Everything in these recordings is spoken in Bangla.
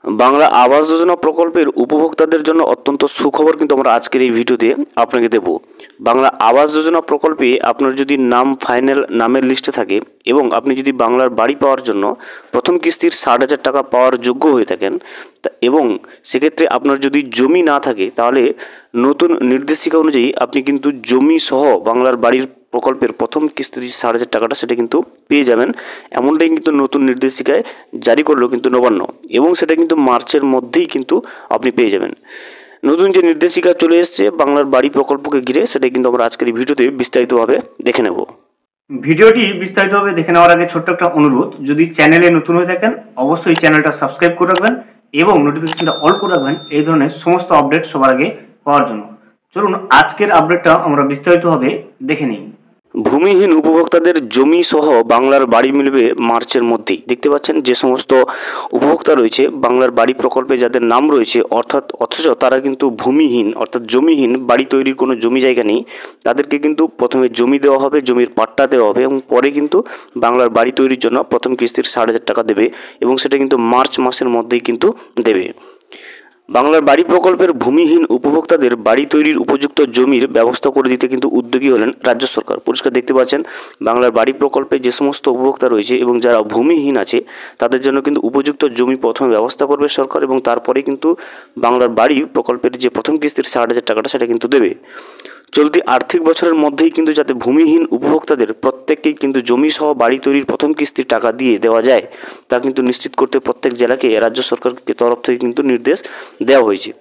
বাংলা আবাস যোজনা প্রকল্পের উপভোক্তাদের জন্য অত্যন্ত সুখবর কিন্তু আমরা আজকের এই ভিডিওতে আপনাকে দেব। বাংলা আবাস যোজনা প্রকল্পে আপনার যদি নাম ফাইনাল নামের লিস্টে থাকে এবং আপনি যদি বাংলার বাড়ি পাওয়ার জন্য প্রথম কিস্তির 60,000 টাকা পাওয়ার যোগ্য হয়ে থাকেন এবং সেক্ষেত্রে আপনার যদি জমি না থাকে, তাহলে নতুন নির্দেশিকা অনুযায়ী আপনি কিন্তু জমি সহ বাংলার বাড়ির প্রকল্পের প্রথম কিস্তির 60,000 টাকাটা সেটা কিন্তু পেয়ে যাবেন। এমনটাই কিন্তু নতুন নির্দেশিকায় জারি করলো কিন্তু নবান্ন, এবং সেটা কিন্তু মার্চের মধ্যেই কিন্তু আপনি পেয়ে যাবেন। নতুন যে নির্দেশিকা চলে এসছে বাংলার বাড়ি প্রকল্পকে ঘিরে, সেটা কিন্তু আমরা আজকের এই ভিডিওতে বিস্তারিতভাবে দেখে নেব। ভিডিওটি বিস্তারিতভাবে দেখে নেওয়ার আগে ছোট্ট একটা অনুরোধ, যদি চ্যানেলে নতুন হয়ে থাকেন অবশ্যই চ্যানেলটা সাবস্ক্রাইব করে রাখবেন এবং নোটিফিকেশনটা অল করে রাখবেন এই ধরনের সমস্ত আপডেট সবার আগে পাওয়ার জন্য। চলুন আজকের আপডেটটা আমরা বিস্তারিতভাবে দেখে নিই। ভূমিহীন উপভোক্তাদের জমি সহ বাংলার বাড়ি মিলবে মার্চের মধ্যেই। দেখতে পাচ্ছেন যে সমস্ত উপভোক্তা রয়েছে বাংলার বাড়ি প্রকল্পে যাদের নাম রয়েছে, অথচ তারা কিন্তু ভূমিহীন অর্থাৎ জমিহীন, বাড়ি তৈরির কোনো জমি জায়গা নেই, তাদেরকে কিন্তু প্রথমে জমি দেওয়া হবে, জমির পাট্টা দেওয়া হবে এবং পরে কিন্তু বাংলার বাড়ি তৈরির জন্য প্রথম কিস্তির 60,000 টাকা দেবে এবং সেটা কিন্তু মার্চ মাসের মধ্যেই কিন্তু দেবে। বাংলার বাড়ি প্রকল্পের ভূমিহীন উপভোক্তাদের বাড়ি তৈরির উপযুক্ত জমির ব্যবস্থা করে দিতে কিন্তু উদ্যোগী হলেন রাজ্য সরকার। পরিষ্কার দেখতে পাচ্ছেন বাংলার বাড়ি প্রকল্পে যে সমস্ত উপভোক্তা রয়েছে এবং যারা ভূমিহীন আছে তাদের জন্য কিন্তু উপযুক্ত জমি প্রথমে ব্যবস্থা করবে সরকার, এবং তারপরে কিন্তু বাংলার বাড়ি প্রকল্পের যে প্রথম কিস্তির 60,000 টাকাটা সেটা কিন্তু দেবে। চলতি আর্থিক বছরের মধ্যেই কিন্তু যাতে ভূমিহীন উপভোক্তাদের প্রত্যেককেই কিন্তু জমি সহ বাড়ি তৈরির প্রথম কিস্তির টাকা দিয়ে দেওয়া যায় তা কিন্তু নিশ্চিত করতে প্রত্যেক জেলাকে রাজ্য সরকারকে তরফ থেকে কিন্তু নির্দেশ দেওয়া হয়েছে।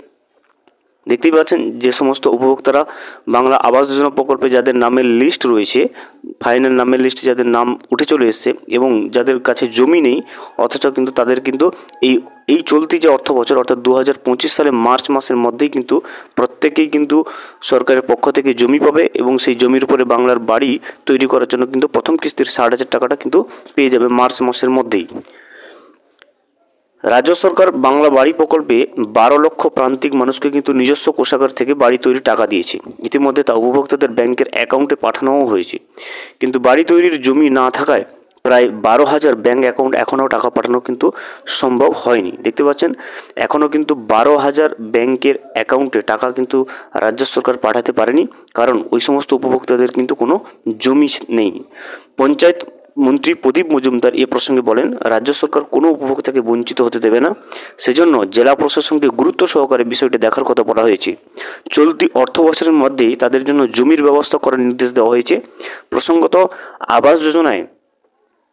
দেখতেই পাচ্ছেন যে সমস্ত উপভোক্তারা বাংলা আবাস যোজনা প্রকল্পে যাদের নামের লিস্ট রয়েছে, ফাইনাল নামের লিস্টে যাদের নাম উঠে চলে এসছে এবং যাদের কাছে জমি নেই, অথচ কিন্তু তাদের কিন্তু এই চলতি যে অর্থ বছর অর্থাৎ 2025 সালে মার্চ মাসের মধ্যেই কিন্তু প্রত্যেকেই কিন্তু সরকারের পক্ষ থেকে জমি পাবে এবং সেই জমির উপরে বাংলার বাড়ি তৈরি করার জন্য কিন্তু প্রথম কিস্তির 60,000 টাকাটা কিন্তু পেয়ে যাবে মার্চ মাসের মধ্যেই। রাজ্য সরকার বাংলা বাড়ি প্রকল্পে 12 লক্ষ প্রান্তিক মানুষকে কিন্তু নিজস্ব কোষাগার থেকে বাড়ি তৈরির টাকা দিয়েছে। ইতিমধ্যে তা উপভোক্তাদের ব্যাংকের অ্যাকাউন্টে পাঠানোও হয়েছে, কিন্তু বাড়ি তৈরির জমি না থাকায় প্রায় 12,000 ব্যাংক অ্যাকাউন্ট এখনও টাকা পাঠানো কিন্তু সম্ভব হয়নি। দেখতে পাচ্ছেন এখনও কিন্তু 12,000 ব্যাংকের অ্যাকাউন্টে টাকা কিন্তু রাজ্য সরকার পাঠাতে পারেনি, কারণ ওই সমস্ত উপভোক্তাদের কিন্তু কোনো জমি নেই। পঞ্চায়েত মন্ত্রী প্রদীপ মজুমদার এ প্রসঙ্গে বলেন, রাজ্য সরকার কোনো উপভোক্তাকে বঞ্চিত হতে দেবে না, সেজন্য জেলা প্রশাসনকে গুরুত্ব সহকারে বিষয়টি দেখার কথা বলা হয়েছে। চলতি অর্থ বছরের মধ্যেই তাদের জন্য জমির ব্যবস্থা করার নির্দেশ দেওয়া হয়েছে। প্রসঙ্গত আবাস যোজনায়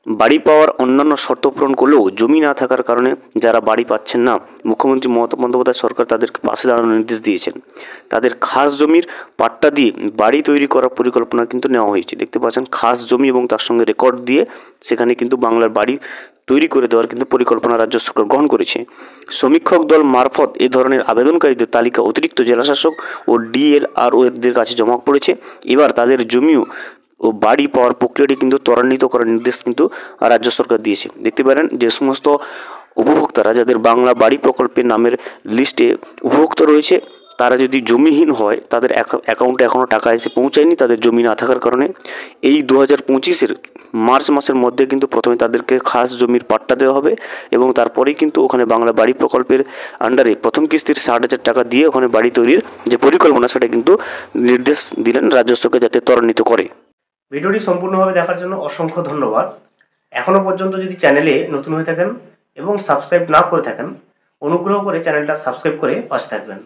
বাড়ি পাওয়ার অন্যান্য শর্ত পূরণ করলেও জমি না থাকার কারণে যারা বাড়ি পাচ্ছেন না, মুখ্যমন্ত্রী মমতা বন্দ্যোপাধ্যায় সরকার তাদেরকে পাশে দাঁড়ানোর নির্দেশ দিয়েছেন। তাদের খাস জমির পাট্টা দিয়ে বাড়ি তৈরি করার পরিকল্পনা কিন্তু নেওয়া হয়েছে। দেখতে পাচ্ছেন খাস জমি এবং তার সঙ্গে রেকর্ড দিয়ে সেখানে কিন্তু বাংলার বাড়ি তৈরি করে দেওয়ার কিন্তু পরিকল্পনা রাজ্য সরকার গ্রহণ করেছে। সমীক্ষক দল মারফত এ ধরনের আবেদনকারীদের তালিকা অতিরিক্ত জেলাশাসক ও ডিএলআরওদের কাছে জমা পড়েছে। এবার তাদের জমিও ও বাড়ি পাওয়ার প্রক্রিয়াটি কিন্তু ত্বরান্বিত করার নির্দেশ কিন্তু রাজ্য সরকার দিয়েছে। দেখতে পারেন যে সমস্ত উপভোক্তারা যাদের বাংলা বাড়ি প্রকল্পের নামের লিস্টে উপভোক্তা রয়েছে, তারা যদি জমিহীন হয়, তাদের অ্যাকাউন্টে এখনও টাকা এসে পৌঁছায়নি তাদের জমি না থাকার কারণে, এই 2025-এর মার্চ মাসের মধ্যে কিন্তু প্রথমে তাদেরকে খাস জমির পাট্টা দেওয়া হবে এবং তারপরেই কিন্তু ওখানে বাংলা বাড়ি প্রকল্পের আন্ডারে প্রথম কিস্তির 60,000 টাকা দিয়ে ওখানে বাড়ি তৈরির যে পরিকল্পনা সেটা কিন্তু নির্দেশ দিলেন রাজ্য সরকার যাতে ত্বরান্বিত করে। ভিডিওটি সম্পূর্ণভাবে দেখার জন্য অসংখ্য ধন্যবাদ। এখনও পর্যন্ত যদি চ্যানেলে নতুন হয়ে থাকেন এবং সাবস্ক্রাইব না করে থাকেন, অনুগ্রহ করে চ্যানেলটা সাবস্ক্রাইব করে পাশে থাকবেন।